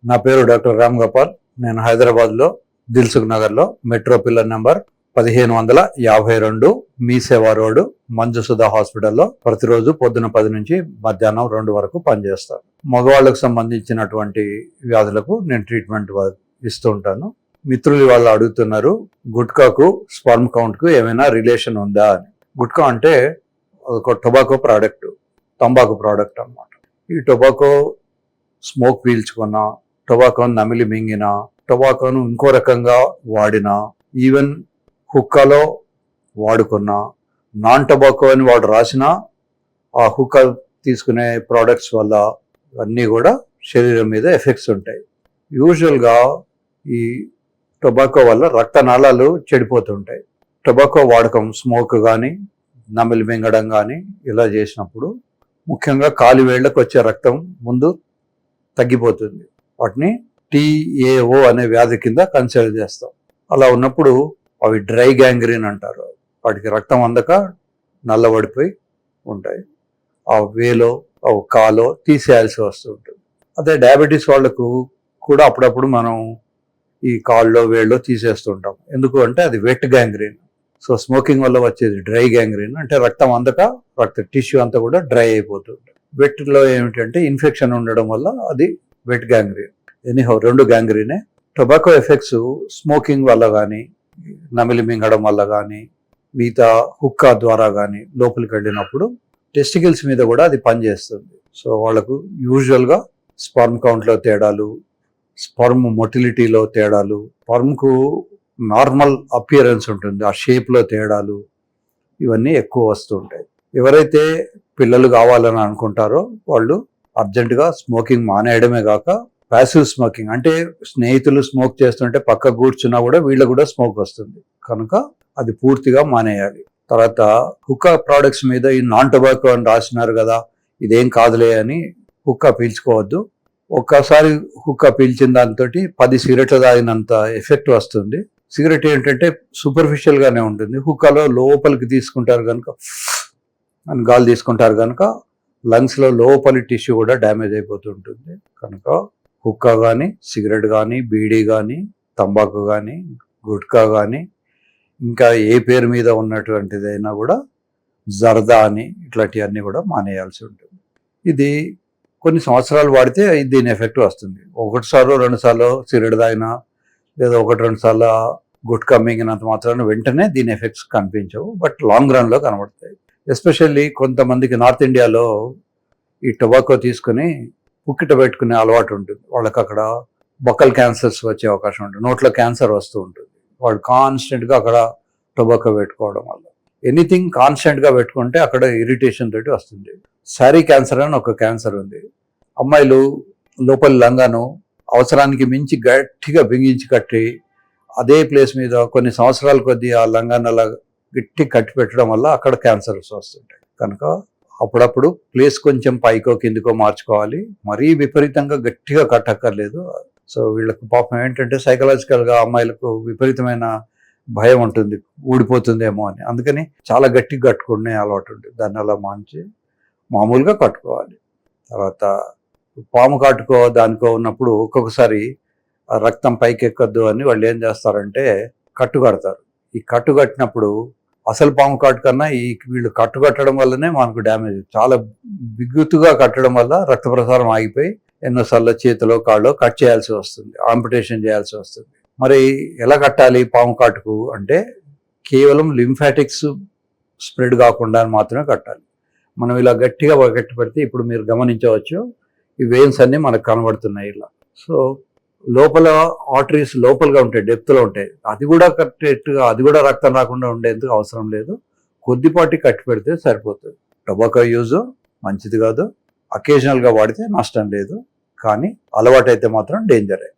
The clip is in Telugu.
నా పేరు డాక్టర్ రామ్ గోపాల్. నేను హైదరాబాద్లో దిల్సుఖ్ నగర్లో మెట్రో పిల్లర్ నెంబర్ 1552 మీ సేవా రోడ్డు మంజుసుధ హాస్పిటల్లో ప్రతిరోజు పొద్దున 10 నుంచి మధ్యాహ్నం 2 వరకు పనిచేస్తాను. మగవాళ్ళకు సంబంధించినటువంటి వ్యాధులకు నేను ట్రీట్మెంట్ ఇస్తూ ఉంటాను. మిత్రులు వాళ్ళు అడుగుతున్నారు, గుట్కాకు స్పర్మ్ కౌంట్కు ఏమైనా రిలేషన్ ఉందా అని. గుట్కా అంటే ఒక టొబాకో ప్రోడక్ట్, తంబాకు ప్రోడక్ట్ అన్నమాట. ఈ టొబాకో స్మోక్ పీల్చుకున్నా, టొబాకోను నమిలి మింగినా, టొబాకోను ఇంకో రకంగా వాడినా, ఈవెన్ హుక్కాలో వాడుకున్నా, నాన్ టొబాకో అని వాడు రాసినా ఆ హుక్కా తీసుకునే ప్రోడక్ట్స్ వల్ల అన్నీ కూడా శరీరం మీద ఎఫెక్ట్స్ ఉంటాయి. యూజువల్గా ఈ టొబాకో వల్ల రక్తనాళాలు చెడిపోతుంటాయి. టొబాకో వాడకం, స్మోక్ కానీ నమిలి మింగడం కానీ ఇలా చేసినప్పుడు ముఖ్యంగా కాలి వేళ్లకు వచ్చే రక్తం ముందు తగ్గిపోతుంది. వాటిని TAO అనే వ్యాధి కింద కన్సిడర్ చేస్తాం. అలా ఉన్నప్పుడు అవి డ్రై గ్యాంగ్రీన్ అంటారు. వాటికి రక్తం అందక నల్లబడిపోయి ఉంటాయి. ఆ వేలో ఆ కాలో తీసేయాల్సి వస్తుంటుంది. అదే డయాబెటీస్ వాళ్ళకు కూడా అప్పుడప్పుడు మనం ఈ కాల్లో వేళ్ళలో తీసేస్తుంటాం. ఎందుకు అంటే అది వెట్ గ్యాంగ్రీన్. సో స్మోకింగ్ వల్ల వచ్చేది డ్రై గ్యాంగ్రీన్, అంటే రక్తం అందక రక్త టిష్యూ అంతా కూడా డ్రై అయిపోతుంది. వెట్లో ఏమిటంటే ఇన్ఫెక్షన్ ఉండడం వల్ల అది వెట్ గ్యాంగ్రీన్. ఎనీహౌ రెండు గ్యాంగ్రీనే. టొబాకో ఎఫెక్ట్స్ స్మోకింగ్ వల్ల కానీ, నమిలి మింగడం వల్ల కానీ, మిగతా హుక్కా ద్వారా కానీ లోపలికి వెళ్ళినప్పుడు టెస్టికల్స్ మీద కూడా అది పనిచేస్తుంది. సో వాళ్ళకు యూజువల్గా స్పర్మ్ కౌంట్లో తేడాలు, స్పర్మ్ మొటిలిటీలో తేడాలు, స్పర్మ్కు నార్మల్ అపియరెన్స్ ఉంటుంది, ఆ షేప్లో తేడాలు, ఇవన్నీ ఎక్కువ వస్తుంటాయి. ఎవరైతే పిల్లలు కావాలని అనుకుంటారో వాళ్ళు అర్జెంటుగా స్మోకింగ్ మానేయడమే కాక ప్యాసివ్ స్మోకింగ్, అంటే స్నేహితులు స్మోక్ చేస్తుంటే పక్క కూర్చున్నా కూడా వీళ్ళకు కూడా స్మోక్ వస్తుంది, కనుక అది పూర్తిగా మానేయాలి. తర్వాత హుక్కా ప్రోడక్ట్స్ మీద ఈ నాన్ టొబాకో అని రాసినారు కదా, ఇదేం కాదులే అని హుక్కా పీల్చుకోవద్దు. ఒక్కసారి హుక్కా పీల్చిన దాంతో 10 సిగరెట్లు తాగినంత ఎఫెక్ట్ వస్తుంది. సిగరెట్ ఏంటంటే సూపర్ఫిషియల్ గానే ఉంటుంది. హుక్కాలో లోపలికి తీసుకుంటారు కనుక, అని గాలి తీసుకుంటారు కనుక లంగ్స్ లో లోపలి టిష్యూ కూడా డ్యామేజ్ అయిపోతుంటుంది. కనుక హుక్కా కానీ, సిగరెట్ కానీ, బీడీ కానీ, తంబాకు కానీ, గుట్కా కానీ, ఇంకా ఏ పేరు మీద ఉన్నటువంటిదైనా కూడా జర్దా అని ఇట్లాంటివన్నీ కూడా మానేయాల్సి ఉంటుంది. ఇది కొన్ని సంవత్సరాలు వాడితే దీని ఎఫెక్ట్ వస్తుంది. 1 సార్లు 2 సార్లు సిగరెట్ తాగినా లేదా 1-2 సార్లు గుట్కా మింగినంత మాత్రాన వెంటనే దీని ఎఫెక్ట్స్ కనిపించవు, బట్ లాంగ్ రన్లో కనబడతాయి. ఎస్పెషల్లీ కొంతమందికి నార్త్ ఇండియాలో ఈ టొబాకో తీసుకుని పుక్కిట పెట్టుకునే అలవాటు ఉంటుంది. వాళ్ళకి అక్కడ బొక్కల్ క్యాన్సర్స్ వచ్చే అవకాశం ఉంటుంది, నోట్లో క్యాన్సర్ వస్తూ ఉంటుంది. వాడు కాన్స్టెంట్గా అక్కడ టొబాకో పెట్టుకోవడం వల్ల. ఎనీథింగ్ కాన్స్టెంట్గా పెట్టుకుంటే అక్కడ ఇరిటేషన్ తోటి వస్తుంది. శారీ క్యాన్సర్ అని ఒక క్యాన్సర్ ఉంది. అమ్మాయిలు లోపలి లంగాను అవసరానికి మించి గట్టిగా బిగించి కట్టి అదే ప్లేస్ మీద కొన్ని సంవత్సరాల కొద్దీ ఆ లంగాన్ని అలా గట్టి కట్టి పెట్టడం వల్ల అక్కడ క్యాన్సర్స్ వస్తుంటాయి. కనుక అప్పుడప్పుడు ప్లేస్ కొంచెం పైకో కిందికో మార్చుకోవాలి, మరీ విపరీతంగా గట్టిగా కట్టక్కర్లేదు. సో వీళ్ళకు పాపం ఏంటంటే సైకలాజికల్గా అమ్మాయిలకు విపరీతమైన భయం ఉంటుంది, ఊడిపోతుందేమో అని. అందుకని చాలా గట్టిగా కట్టుకునే అలవాటు ఉంటుంది. దాన్ని అలా మామూలుగా కట్టుకోవాలి. తర్వాత పాము కాటుకో దానికో ఉన్నప్పుడు ఒక్కొక్కసారి రక్తం పైకి ఎక్కద్దు అని వాళ్ళు ఏం చేస్తారంటే కట్టు కడతారు. ఈ కట్టు కట్టినప్పుడు అసలు పాము కాటు కన్నా వీళ్ళు కట్టు కట్టడం వల్లనే మనకు డ్యామేజ్. చాలా బిగుతుగా కట్టడం వల్ల రక్త ప్రసారం ఆగిపోయి ఎన్నోసార్లు చేతిలో కాళ్ళలో కట్ చేయాల్సి వస్తుంది, ఆంపిటేషన్ చేయాల్సి వస్తుంది. మరి ఎలా కట్టాలి పాము కాటుకు అంటే కేవలం లింఫాటిక్స్ స్ప్రెడ్ కాకుండా మాత్రమే కట్టాలి. మనం ఇలా గట్టిగా గట్టి పెడితే ఇప్పుడు మీరు గమనించవచ్చు, ఈ వెయిన్స్ అన్నీ మనకు కనబడుతున్నాయి ఇలా. సో లోపల ఆర్టరీస్ లోపలగా ఉంటాయి, డెప్త్లో ఉంటాయి. అది కూడా కట్టేట్టుగా, అది కూడా రక్తం రాకుండా ఉండేందుకు అవసరం లేదు, కొద్దిపాటి కట్టి పెడితే సరిపోతుంది. టొబాకో యూజ్ మంచిది కాదు, అకేషనల్గా వాడితే నష్టం లేదు, కానీ అలవాటైతే మాత్రం డేంజరే.